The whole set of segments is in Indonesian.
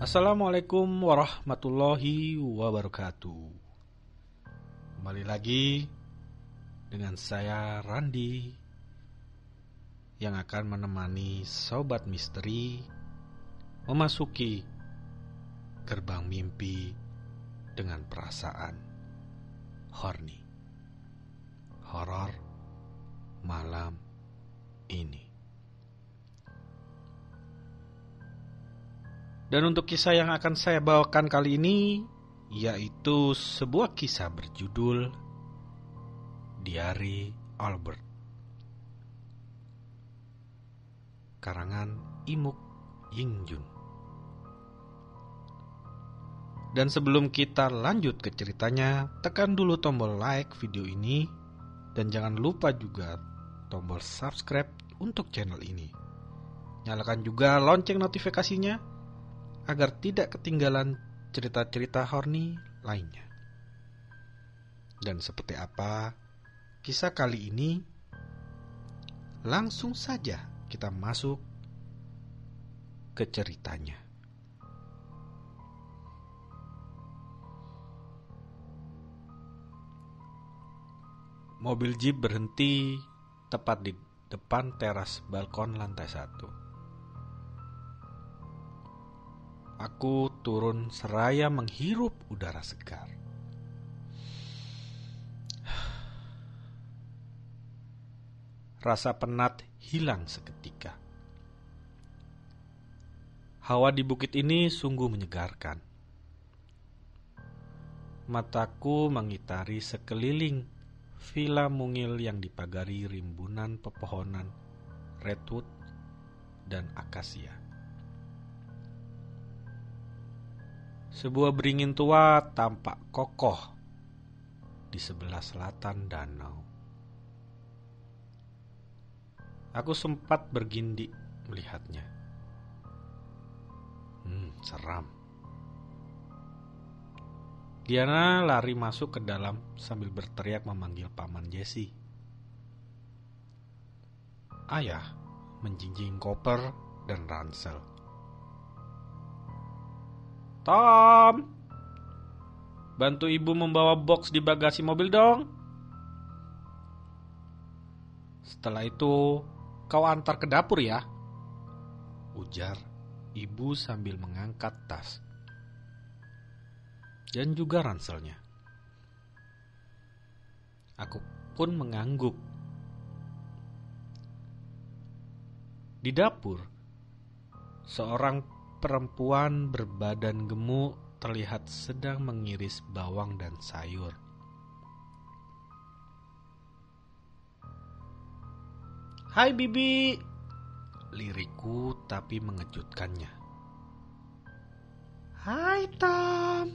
Assalamualaikum warahmatullahi wabarakatuh. Kembali lagi dengan saya Randi yang akan menemani Sobat Misteri memasuki gerbang mimpi dengan perasaan horny. Horor malam ini. Dan untuk kisah yang akan saya bawakan kali ini yaitu sebuah kisah berjudul Diari Albert, karangan Imuk Yingjun. Dan sebelum kita lanjut ke ceritanya, tekan dulu tombol like video ini dan jangan lupa juga tombol subscribe untuk channel ini. Nyalakan juga lonceng notifikasinya agar tidak ketinggalan cerita-cerita horny lainnya. Dan seperti apa kisah kali ini, langsung saja kita masuk ke ceritanya. Mobil jeep berhenti tepat di depan teras balkon lantai 1. Aku turun seraya menghirup udara segar. Rasa penat hilang seketika. Hawa di bukit ini sungguh menyegarkan. Mataku mengitari sekeliling villa mungil yang dipagari rimbunan pepohonan redwood dan akasia. Sebuah beringin tua tampak kokoh di sebelah selatan danau. Aku sempat bergindik melihatnya. Seram. Diana lari masuk ke dalam sambil berteriak memanggil Paman Jesse. Ayah menjinjing koper dan ransel. Tom, bantu ibu membawa box di bagasi mobil dong. Setelah itu, kau antar ke dapur ya, ujar ibu sambil mengangkat tas dan juga ranselnya. Aku pun mengangguk. Di dapur, seorang perempuan berbadan gemuk terlihat sedang mengiris bawang dan sayur. Hai Bibi, liriku tapi mengejutkannya. Hai Tom,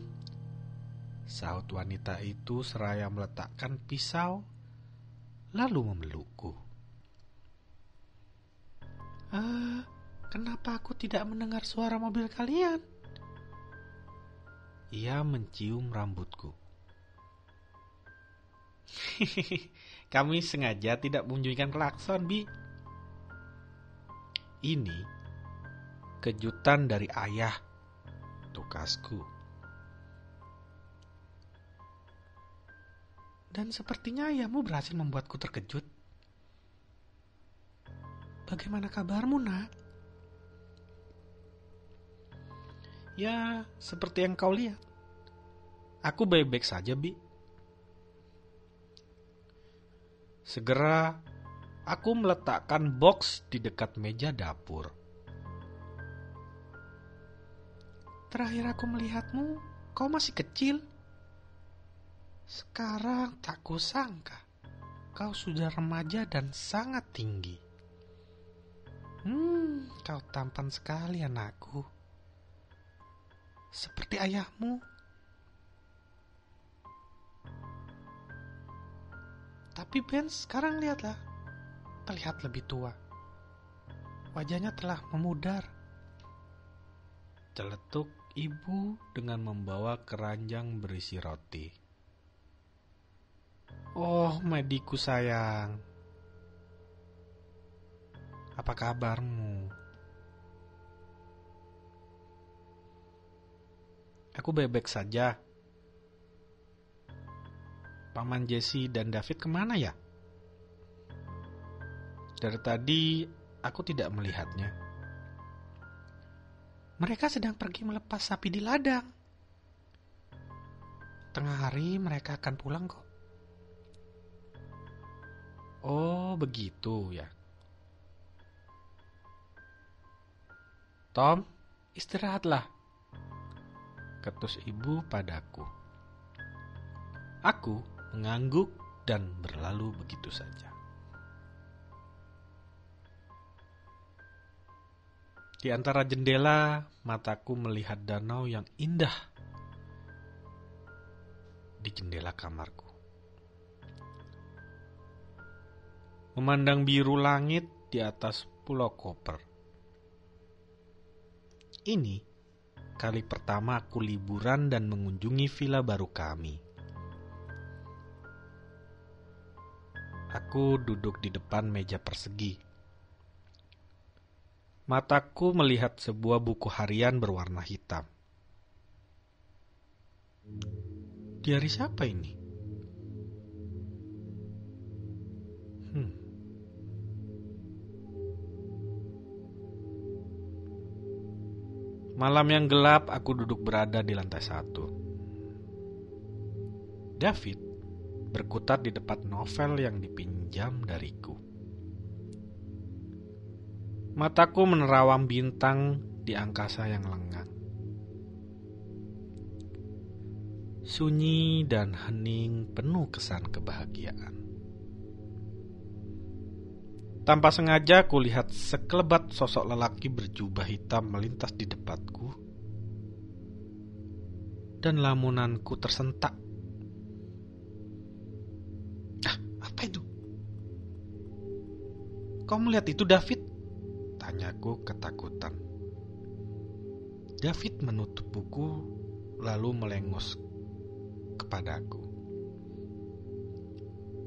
sahut wanita itu seraya meletakkan pisau lalu memelukku. Kenapa aku tidak mendengar suara mobil kalian? Ia mencium rambutku. Kami sengaja tidak membunyikan klakson, Bi. Ini kejutan dari ayah, tukasku. Dan sepertinya ayahmu berhasil membuatku terkejut. Bagaimana kabarmu, Nak? Ya, seperti yang kau lihat. Aku baik-baik saja, Bi. Segera, aku meletakkan box di dekat meja dapur. Terakhir aku melihatmu, kau masih kecil. Sekarang tak kusangka, kau sudah remaja dan sangat tinggi. Kau tampan sekali, anakku. Seperti ayahmu. Tapi Ben sekarang lihatlah, terlihat lebih tua. Wajahnya telah memudar. Celetuk ibu dengan membawa keranjang berisi roti. Oh, Mediku sayang. Apa kabarmu? Aku baik-baik saja. Paman Jesse dan David kemana ya? Dari tadi aku tidak melihatnya. Mereka sedang pergi melepas sapi di ladang. Tengah hari mereka akan pulang kok. Oh, begitu ya. Tom, istirahatlah, ketus ibu padaku. Aku mengangguk dan berlalu begitu saja. Di antara jendela, mataku melihat danau yang indah di jendela kamarku. Memandang biru langit di atas Pulau Koper. Ini kali pertama aku liburan dan mengunjungi villa baru kami. Aku duduk di depan meja persegi. Mataku melihat sebuah buku harian berwarna hitam. Diari siapa ini? Malam yang gelap, aku duduk berada di lantai 1. David berkutat di depan novel yang dipinjam dariku. Mataku menerawang bintang di angkasa yang lengang. Sunyi dan hening penuh kesan kebahagiaan. Tanpa sengaja kulihat sekelebat sosok lelaki berjubah hitam melintas di depanku. Dan lamunanku tersentak. Apa itu? Kau melihat itu, David? Tanyaku ketakutan. David menutup buku lalu melengos kepadaku.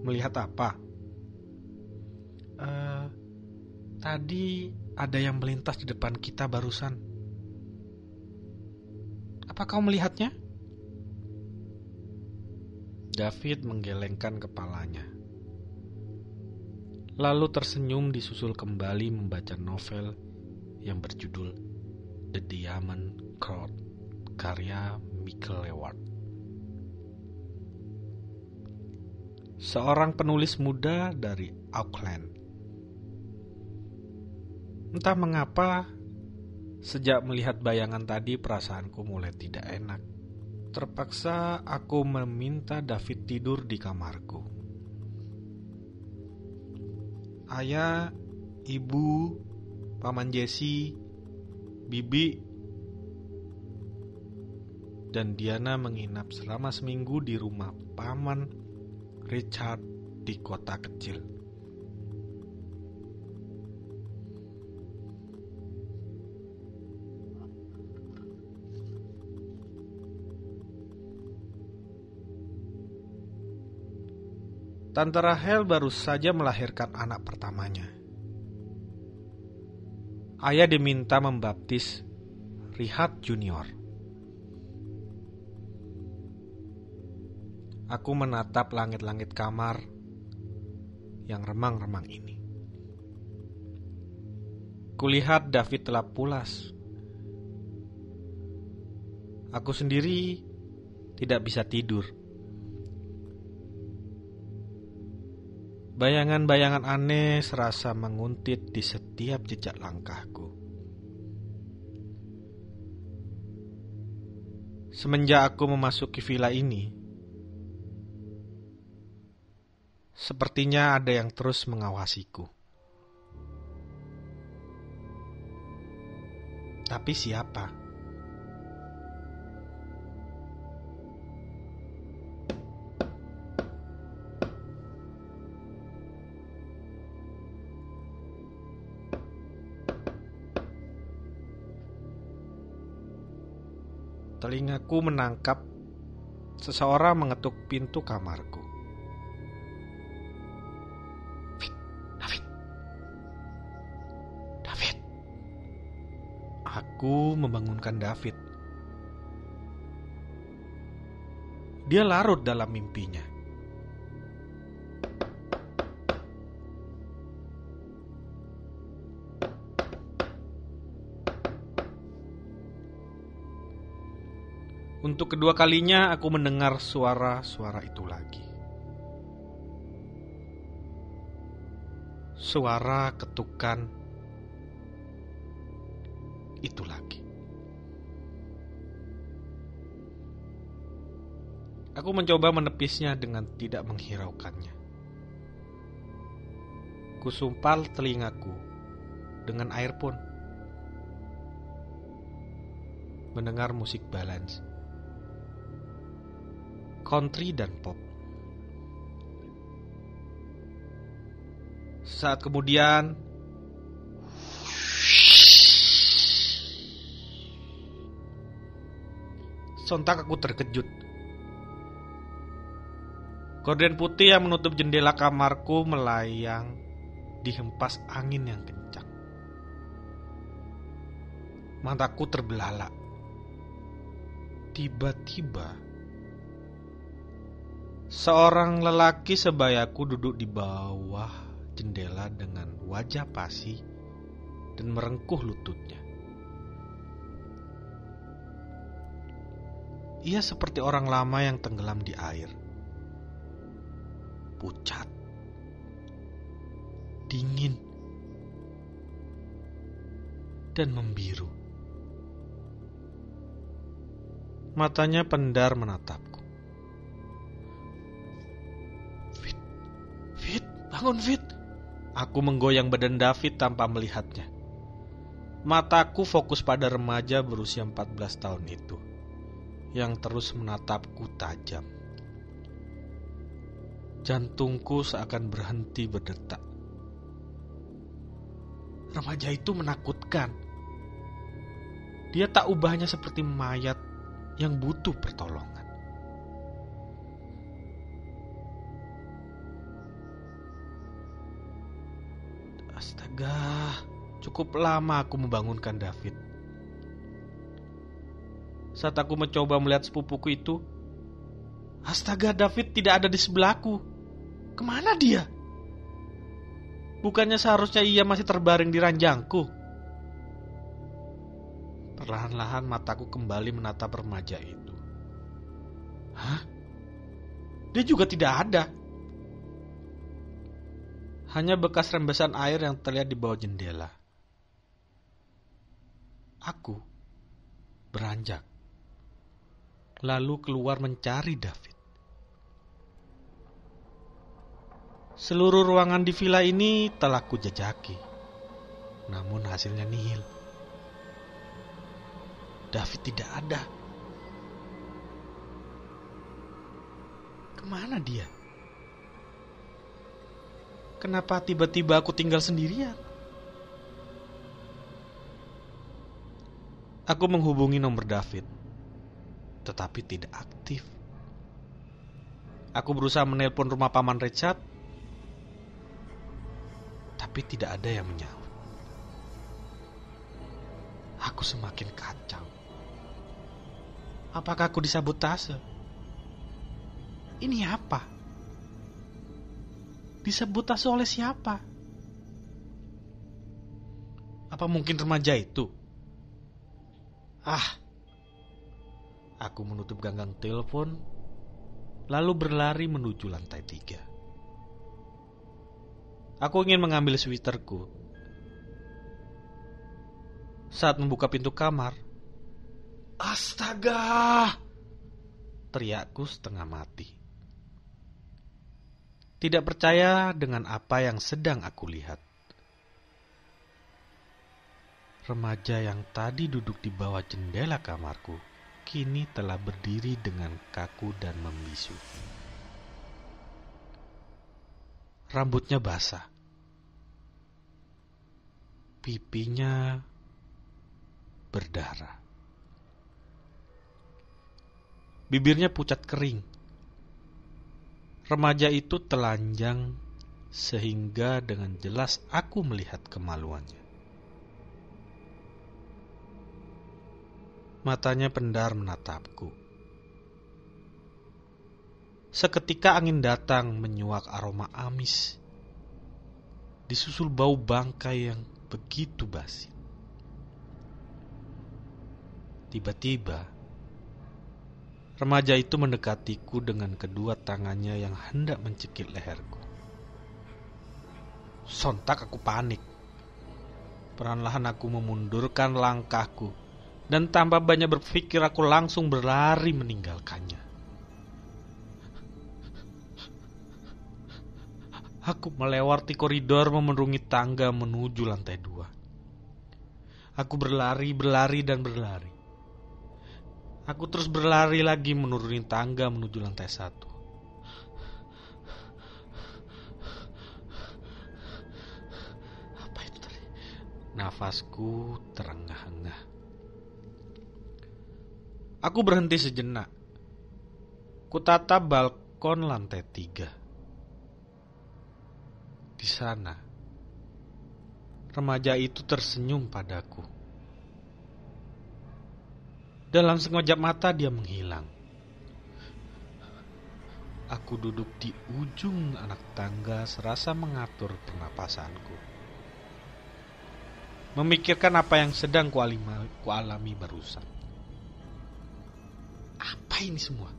Melihat apa? Tadi ada yang melintas di depan kita barusan. Apa kau melihatnya? David menggelengkan kepalanya. Lalu tersenyum disusul kembali membaca novel yang berjudul The Diamond Court, karya Michael Leward. Seorang penulis muda dari Auckland. Entah mengapa, sejak melihat bayangan tadi perasaanku mulai tidak enak. Terpaksa aku meminta David tidur di kamarku. Ayah, ibu, paman Jesse, bibi, dan Diana menginap selama seminggu di rumah paman Richard di kota kecil. Tante Rahel baru saja melahirkan anak pertamanya. Ayah diminta membaptis Richard Junior. Aku menatap langit-langit kamar yang remang-remang ini. Kulihat David telah pulas. Aku sendiri tidak bisa tidur. Bayangan-bayangan aneh serasa menguntit di setiap jejak langkahku. Semenjak aku memasuki villa ini, sepertinya ada yang terus mengawasiku. Tapi siapa? Telingaku menangkap seseorang mengetuk pintu kamarku. David. Aku membangunkan David. Dia larut dalam mimpinya. Untuk kedua kalinya aku mendengar suara-suara itu lagi. Suara ketukan itu lagi. Aku mencoba menepisnya dengan tidak menghiraukannya. Kusumpal telingaku dengan air pun. Mendengar musik balance, country dan pop. Saat kemudian sontak aku terkejut. Gorden putih yang menutup jendela kamarku melayang dihempas angin yang kencang. Mataku terbelalak. Tiba-tiba seorang lelaki sebayaku duduk di bawah jendela dengan wajah pasi dan merengkuh lututnya. Ia seperti orang lama yang tenggelam di air. Pucat, dingin, dan membiru. Matanya pendar menatapku. Fit, bangun Fit. Aku menggoyang badan David tanpa melihatnya. Mataku fokus pada remaja berusia 14 tahun itu, yang terus menatapku tajam. Jantungku seakan berhenti berdetak. Remaja itu menakutkan. Dia tak ubahnya seperti mayat yang butuh pertolongan. Astaga, cukup lama aku membangunkan David. Saat aku mencoba melihat sepupuku itu, astaga, David tidak ada di sebelahku. Kemana dia? Bukannya seharusnya ia masih terbaring di ranjangku? Perlahan-lahan mataku kembali menatap remaja itu. Hah? Dia juga tidak ada. Hanya bekas rembesan air yang terlihat di bawah jendela. Aku beranjak, lalu keluar mencari David. Seluruh ruangan di villa ini telah kujajaki, namun hasilnya nihil. David tidak ada. Kemana dia? Kenapa tiba-tiba aku tinggal sendirian? Aku menghubungi nomor David, tetapi tidak aktif. Aku berusaha menelpon rumah Paman Richard, tapi tidak ada yang menjawab. Aku semakin kacau. Apakah aku disabotase? Ini apa? Disabotase oleh siapa? Apa mungkin remaja itu? Aku menutup ganggang telepon, lalu berlari menuju lantai 3. Aku ingin mengambil sweaterku. Saat membuka pintu kamar, astaga! Teriakku setengah mati. Tidak percaya dengan apa yang sedang aku lihat. Remaja yang tadi duduk di bawah jendela kamarku, kini telah berdiri dengan kaku dan membisu. Rambutnya basah. Pipinya berdarah. Bibirnya pucat kering. Remaja itu telanjang sehingga dengan jelas aku melihat kemaluannya. Matanya pendar menatapku. Seketika angin datang menyuak aroma amis, disusul bau bangkai yang begitu basi. Tiba-tiba, remaja itu mendekatiku dengan kedua tangannya yang hendak mencekik leherku. Sontak aku panik. Perlahan aku memundurkan langkahku, dan tanpa banyak berpikir aku langsung berlari meninggalkannya. Aku melewati koridor memenungi tangga menuju lantai 2. Aku berlari, dan berlari. Aku terus berlari lagi menuruni tangga menuju lantai 1. Apa itu tadi? Nafasku terengah-engah. Aku berhenti sejenak. Kutatap balkon lantai 3. Di sana, remaja itu tersenyum padaku. Dalam sekejap mata dia menghilang. Aku duduk di ujung anak tangga serasa mengatur pernapasanku, memikirkan apa yang sedang kualami barusan. Apa ini semua?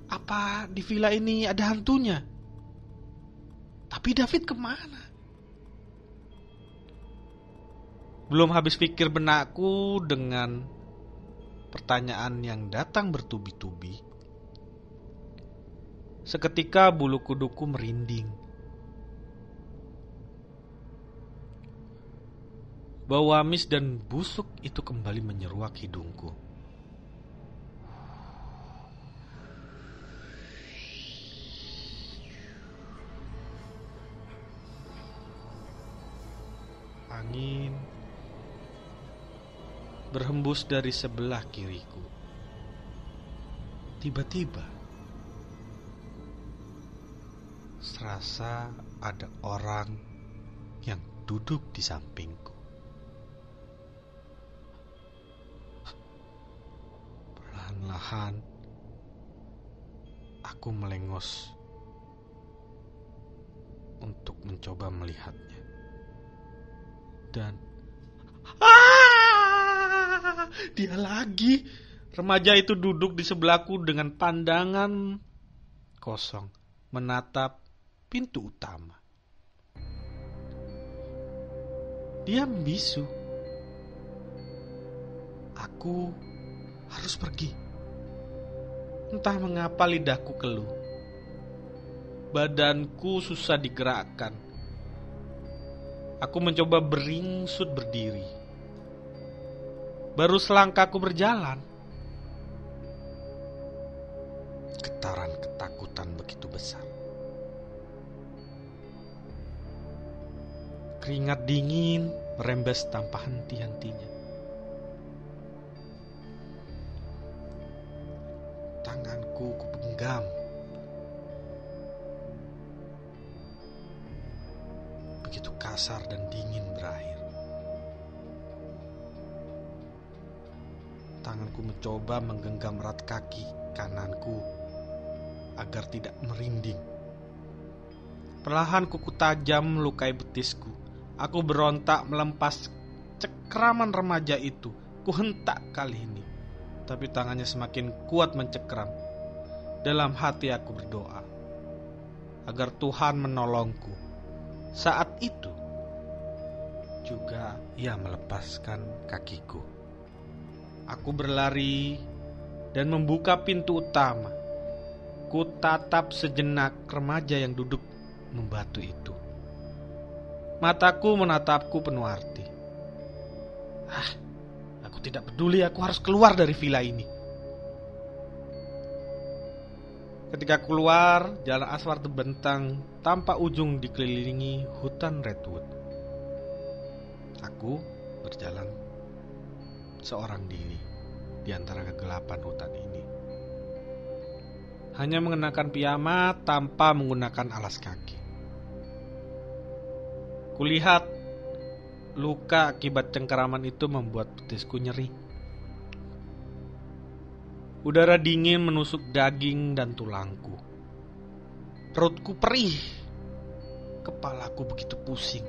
Apa di villa ini ada hantunya? Tapi David kemana? Belum habis pikir benakku dengan pertanyaan yang datang bertubi-tubi. Seketika bulu kuduku merinding. Bau amis dan busuk itu kembali menyeruak hidungku. Angin berhembus dari sebelah kiriku. Tiba-tiba, serasa ada orang yang duduk di sampingku. Perlahan-lahan, aku melengos untuk mencoba melihatnya. Dan dia lagi. Remaja itu duduk di sebelahku dengan pandangan kosong, menatap pintu utama. Dia membisu. Aku harus pergi. Entah mengapa lidahku keluh. Badanku susah digerakkan. Aku mencoba beringsut berdiri. Baru selangkah aku berjalan, getaran ketakutan begitu besar. Keringat dingin merembes tanpa henti-hentinya. Tanganku kugenggam. Begitu kasar dan dingin berakhir. Tanganku mencoba menggenggam erat kaki kananku agar tidak merinding. Perlahan kuku tajam melukai betisku. Aku berontak melempas cekraman remaja itu. Kuhentak kali ini, tapi tangannya semakin kuat mencekram. Dalam hati aku berdoa agar Tuhan menolongku. Saat itu juga ia melepaskan kakiku. Aku berlari dan membuka pintu utama. Ku tatap sejenak remaja yang duduk membatu itu. Mataku menatapku penuh arti. Aku tidak peduli, aku harus keluar dari villa ini. Ketika keluar, jalan aspal terbentang tanpa ujung dikelilingi hutan redwood. Aku berjalan seorang diri di antara kegelapan hutan ini. Hanya mengenakan piyama tanpa menggunakan alas kaki. Kulihat luka akibat cengkeraman itu membuat betisku nyeri. Udara dingin menusuk daging dan tulangku. Perutku perih. Kepalaku begitu pusing.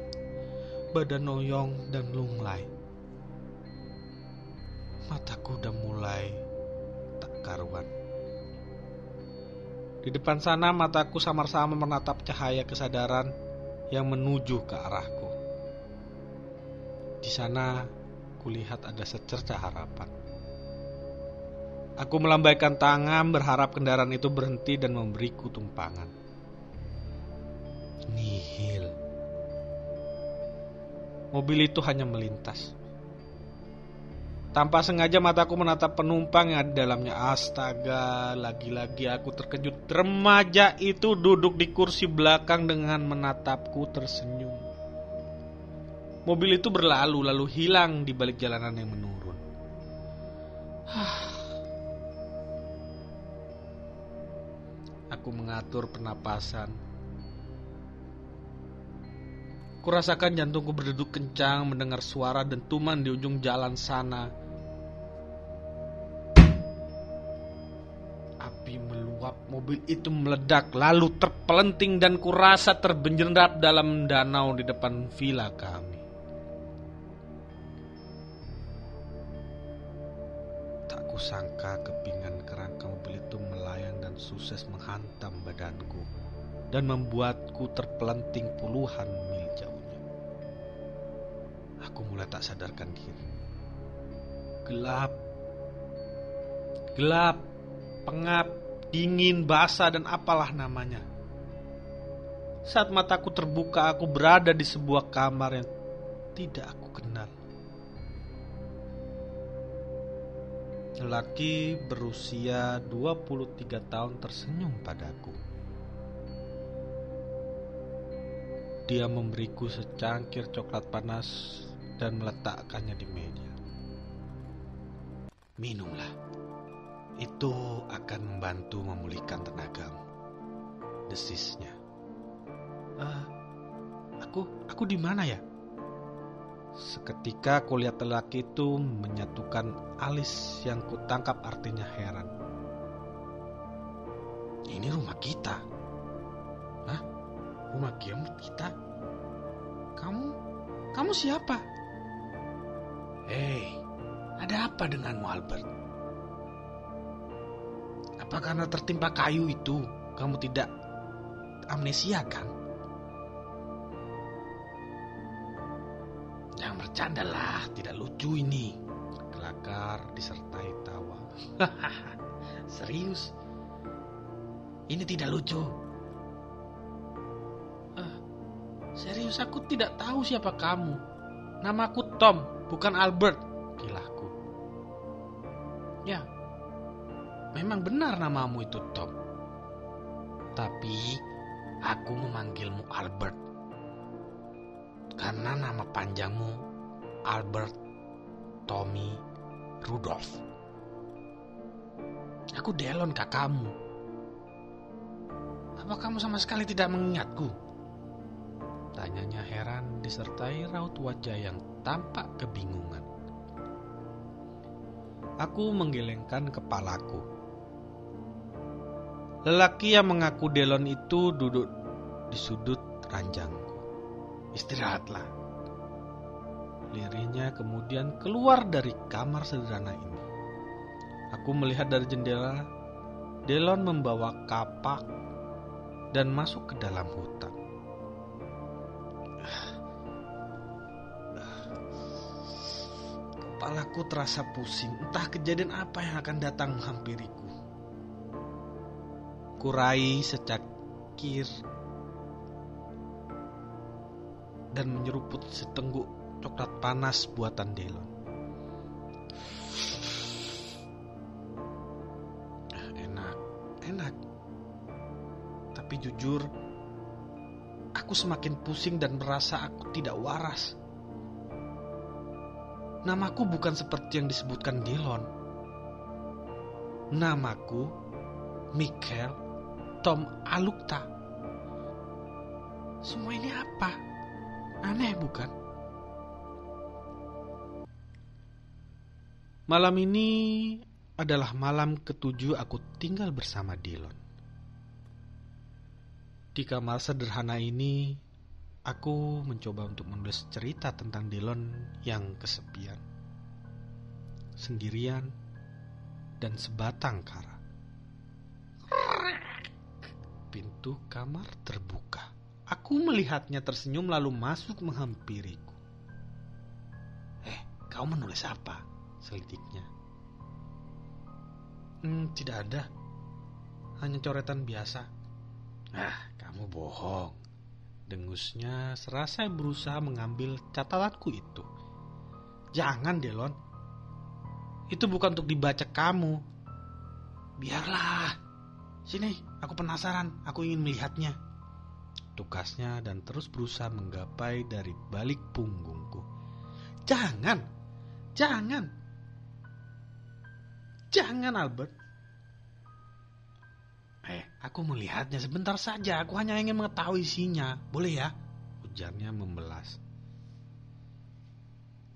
Badan noyong dan lunglai. Mataku udah mulai tak karuan. Di depan sana mataku samar-samar menatap cahaya kesadaran yang menuju ke arahku. Di sana kulihat ada secerca harapan. Aku melambaikan tangan berharap kendaraan itu berhenti dan memberiku tumpangan. Nihil. Mobil itu hanya melintas. Tanpa sengaja mataku menatap penumpang yang ada di dalamnya. Astaga, lagi-lagi aku terkejut. Remaja itu duduk di kursi belakang dengan menatapku tersenyum. Mobil itu berlalu lalu hilang di balik jalanan yang menurun. Aku mengatur pernapasan. Kurasakan jantungku berdeduk kencang mendengar suara dentuman di ujung jalan sana. Api meluap, mobil itu meledak lalu terpelenting dan kurasa terbenjerap dalam danau di depan villa kami. Tak kusangka kepingan kerangka mobil itu melayang dan sukses menghantam badanku dan membuatku terpelenting puluhan mil jauhnya. Aku mulai tak sadarkan diri. Gelap, pengap, dingin, basah dan apalah namanya. Saat mataku terbuka, aku berada di sebuah kamar yang tidak aku kenal. Lelaki berusia 23 tahun tersenyum padaku. Dia memberiku secangkir coklat panas dan meletakkannya di meja. Minumlah, itu akan membantu memulihkan tenagamu, desisnya. Aku di mana ya? Seketika aku lihat lelaki itu menyatukan alis yang kutangkap artinya heran. Ini rumah kita. Hah? Rumah kita? Kamu siapa? Hei, ada apa denganmu, Albert? Apa karena tertimpa kayu itu kamu tidak amnesia kan? Jangan bercandalah, tidak lucu ini. Kelakar disertai tawa. Serius? Ini tidak lucu. Serius, aku tidak tahu siapa kamu. Namaku Tom, bukan Albert, kilahku. Ya, memang benar namamu itu Tom. Tapi aku memanggilmu Albert karena nama panjangmu Albert Tommy Rudolph. Aku Delon, kakakmu. Apa kamu sama sekali tidak mengingatku? Tanyanya heran disertai raut wajah yang tampak kebingungan. Aku menggelengkan kepalaku. Lelaki yang mengaku Delon itu duduk di sudut ranjangku. Istirahatlah. Lirihnya kemudian keluar dari kamar sederhana ini. Aku melihat dari jendela, Delon membawa kapak dan masuk ke dalam hutan. Kepalaku terasa pusing, entah kejadian apa yang akan datang menghampiriku. Kurai secangkir dan menyeruput setengguk coklat panas buatan Delon. Enak. Tapi jujur, aku semakin pusing dan merasa aku tidak waras. Namaku bukan seperti yang disebutkan Delon. Namaku Michael Tom Alukta. Semua ini apa? Aneh bukan? Malam ini adalah malam ketujuh aku tinggal bersama Dylan. Di kamar sederhana ini, aku mencoba untuk menulis cerita tentang Dylan yang kesepian, sendirian, dan sebatang kara. Pintu kamar terbuka. Aku melihatnya tersenyum lalu masuk menghampiriku. Kau menulis apa? Selidiknya. Tidak ada. Hanya coretan biasa. Kamu bohong. Dengusnya serasa berusaha mengambil catatanku itu. Jangan, Dylan. Itu bukan untuk dibaca kamu. Biarlah. Sini, aku penasaran. Aku ingin melihatnya. Tukasnya dan terus berusaha menggapai dari balik punggungku. Jangan. Jangan, Albert. Aku melihatnya sebentar saja. Aku hanya ingin mengetahui isinya. Boleh ya? Ujarnya membelas.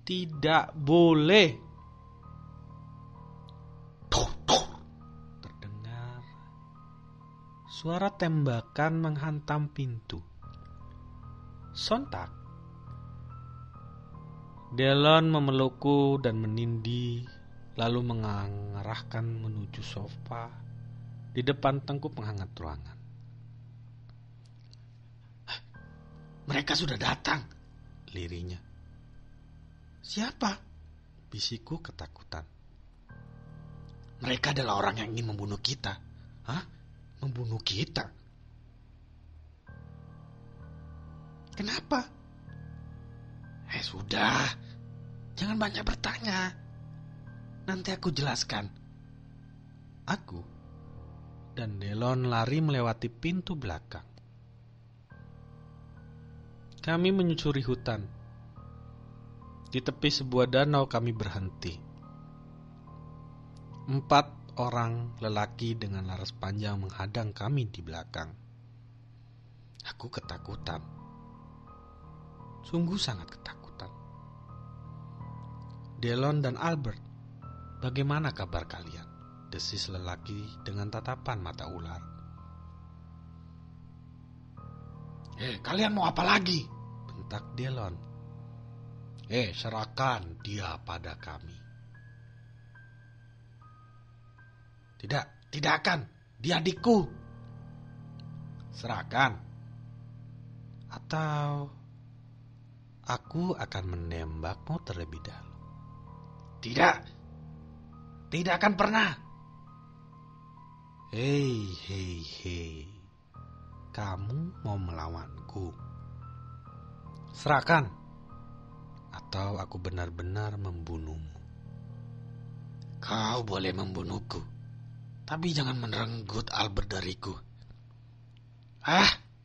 Tidak boleh. Terdengar suara tembakan menghantam pintu. Sontak, Dylan memelukku dan menindih, lalu mengarahkan menuju sofa di depan tengku penghangat ruangan. Mereka sudah datang, lirinya. Siapa? Bisikku ketakutan. Mereka adalah orang yang ingin membunuh kita. Hah? Membunuh kita? Kenapa? Sudah. Jangan banyak bertanya. Nanti aku jelaskan. Aku dan Dylan lari melewati pintu belakang. Kami menyusuri hutan. Di tepi sebuah danau kami berhenti. 4 orang lelaki dengan laras panjang menghadang kami di belakang. Aku ketakutan. Sungguh sangat ketakutan. Dylan dan Albert, bagaimana kabar kalian? Desis lelaki dengan tatapan mata ular. Kalian mau apa lagi? Bentak Dylan. Serahkan dia pada kami. Tidak akan. Dia adikku. Serahkan. Atau aku akan menembakmu terlebih dahulu. Tidak akan pernah. Hei. Kamu mau melawanku? Serahkan. Atau aku benar-benar membunuhmu. Kau boleh membunuhku, tapi jangan merenggut Albert dariku.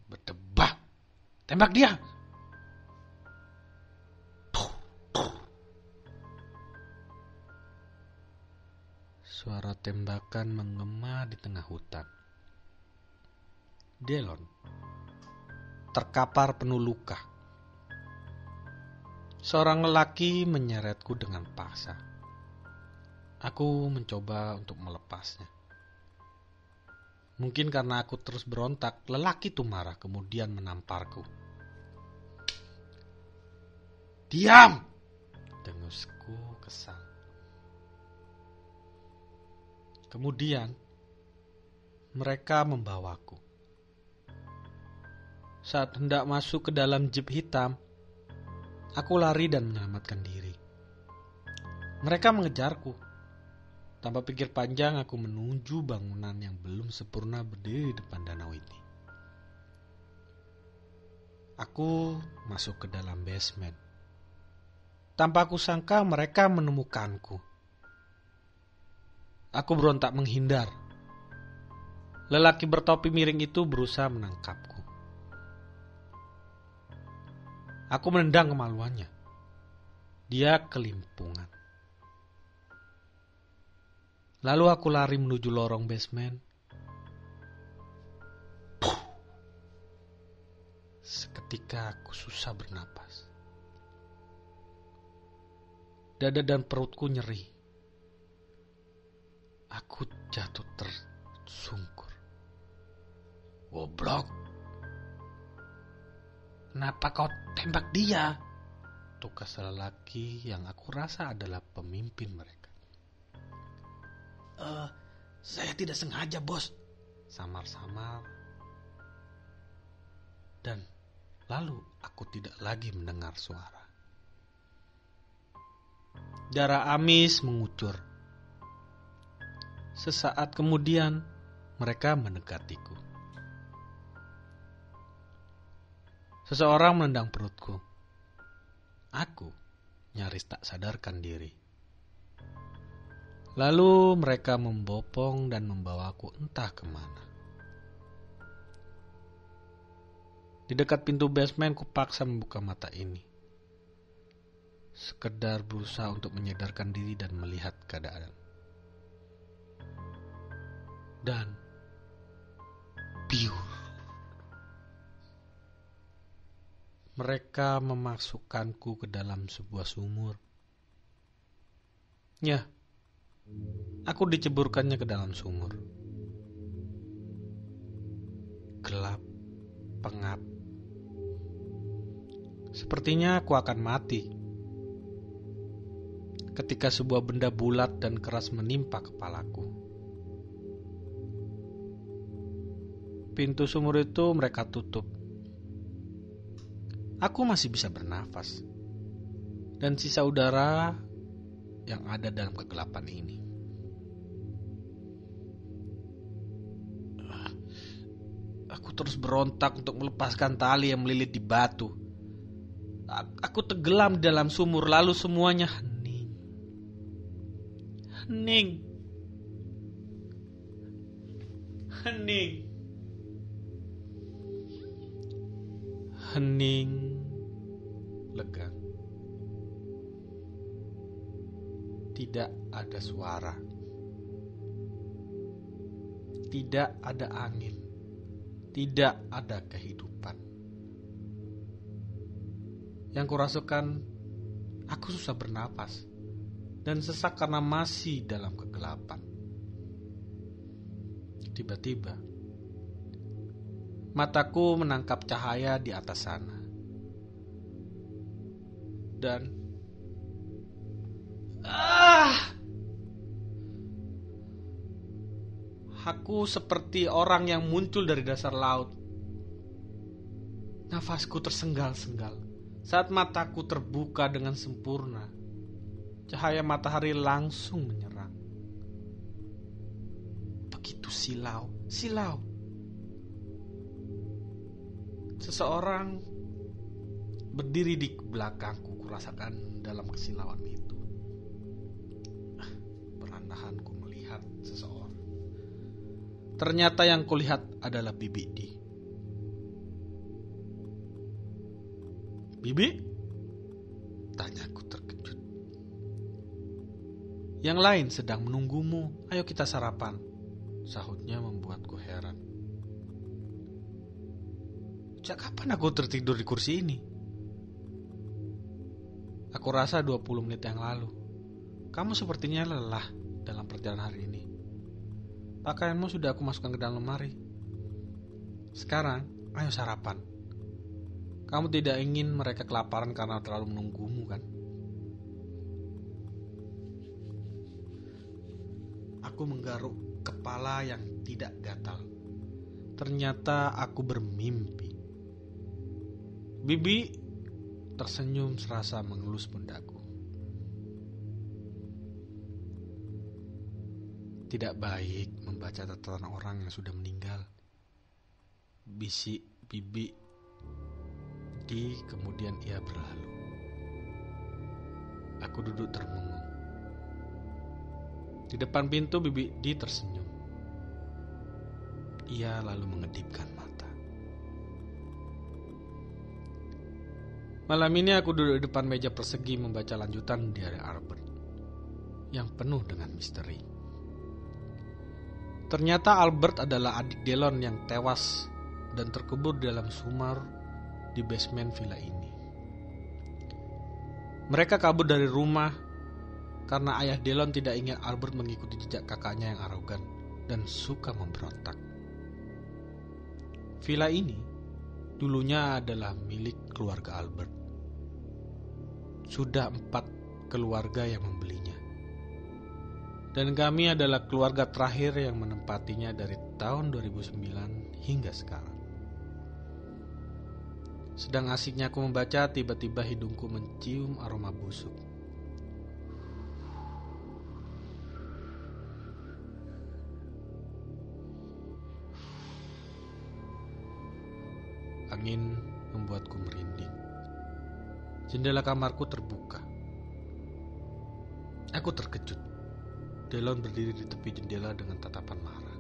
Berdebah. Tembak dia. Suara tembakan menggema di tengah hutan. Dylan terkapar penuh luka. Seorang lelaki menyeretku dengan paksa. Aku mencoba untuk melepasnya. Mungkin karena aku terus berontak, lelaki itu marah kemudian menamparku. Diam! Dengusku kesal. Kemudian, mereka membawaku. Saat hendak masuk ke dalam jeep hitam, aku lari dan menyelamatkan diri. Mereka mengejarku. Tanpa pikir panjang, aku menuju bangunan yang belum sempurna berdiri di depan danau ini. Aku masuk ke dalam basement. Tanpa aku sangka, mereka menemukanku. Aku berontak menghindar. Lelaki bertopi miring itu berusaha menangkapku. Aku menendang kemaluannya. Dia kelimpungan. Lalu aku lari menuju lorong basement. Seketika aku susah bernapas. Dada dan perutku nyeri. Aku jatuh tersungkur. Goblok. Kenapa kau tembak dia? Tukas lelaki yang aku rasa adalah pemimpin mereka. Saya tidak sengaja, bos. Samar-samar. Dan lalu aku tidak lagi mendengar suara. Darah amis mengucur. Sesaat kemudian mereka mendekatiku. Seseorang menendang perutku. Aku nyaris tak sadarkan diri. Lalu mereka membopong dan membawaku entah kemana. Di dekat pintu basement kupaksa membuka mata ini. Sekedar berusaha untuk menyadarkan diri dan melihat keadaan. Dan biur. Mereka memasukkanku ke dalam sebuah sumur. Ya, aku diceburkannya ke dalam sumur. Gelap, pengap. Sepertinya aku akan mati ketika sebuah benda bulat dan keras menimpa kepalaku. Pintu sumur itu mereka tutup. Aku masih bisa bernafas dan sisa udara yang ada dalam kegelapan ini. Aku terus berontak untuk melepaskan tali yang melilit di batu. Aku tenggelam di dalam sumur, lalu semuanya hening. Hening. Hening. Hening. Lega. Tidak ada suara. Tidak ada angin. Tidak ada kehidupan. Yang kurasakan, aku susah bernapas dan sesak karena masih dalam kegelapan. Tiba-tiba, mataku menangkap cahaya di atas sana. Dan aku seperti orang yang muncul dari dasar laut. Nafasku tersenggal-senggal saat mataku terbuka dengan sempurna. Cahaya matahari langsung menyerang. Begitu silau. Seseorang berdiri di belakangku, kurasakan dalam kesilauan itu. Perlahan-lahan ku melihat seseorang. Ternyata yang kulihat adalah Bibi Di. Bibi? Tanyaku terkejut. Yang lain sedang menunggumu, ayo kita sarapan. Sahutnya membuatku heran. Sejak kapan aku tertidur di kursi ini? Aku rasa 20 menit yang lalu. Kamu sepertinya lelah dalam perjalanan hari ini. Pakaianmu sudah aku masukkan ke dalam lemari. Sekarang, ayo sarapan. Kamu tidak ingin mereka kelaparan karena terlalu menunggumu, kan? Aku menggaruk kepala yang tidak gatal. Ternyata aku bermimpi. Bibi tersenyum serasa mengelus pundaku. Tidak baik membaca catatan orang yang sudah meninggal. Bisik Bibi. Kemudian ia berlalu. Aku duduk termenung. Di depan pintu Bibi Di tersenyum. Ia lalu mengedipkan mata. Malam ini aku duduk di depan meja persegi membaca lanjutan diari Albert yang penuh dengan misteri. Ternyata Albert adalah adik Delon yang tewas dan terkubur di dalam sumur di basement villa ini. Mereka kabur dari rumah karena ayah Delon tidak ingin Albert mengikuti jejak kakaknya yang arogan dan suka memberontak. Villa ini dulunya adalah milik keluarga Albert. Sudah 4 keluarga yang membelinya. Dan kami adalah keluarga terakhir yang menempatinya dari tahun 2009 hingga sekarang. Sedang asiknya aku membaca, tiba-tiba hidungku mencium aroma busuk. Angin membuatku merinding. Jendela kamarku terbuka. Aku terkejut. Delon berdiri di tepi jendela dengan tatapan marah.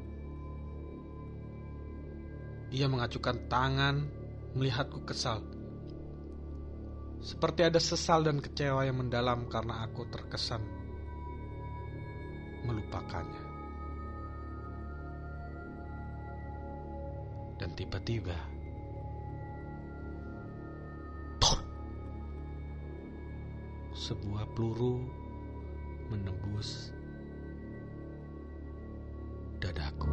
Ia mengacukan tangan, melihatku kesal. Seperti ada sesal dan kecewa yang mendalam karena aku terkesan melupakannya. Dan tiba-tiba sebuah peluru menembus dadaku.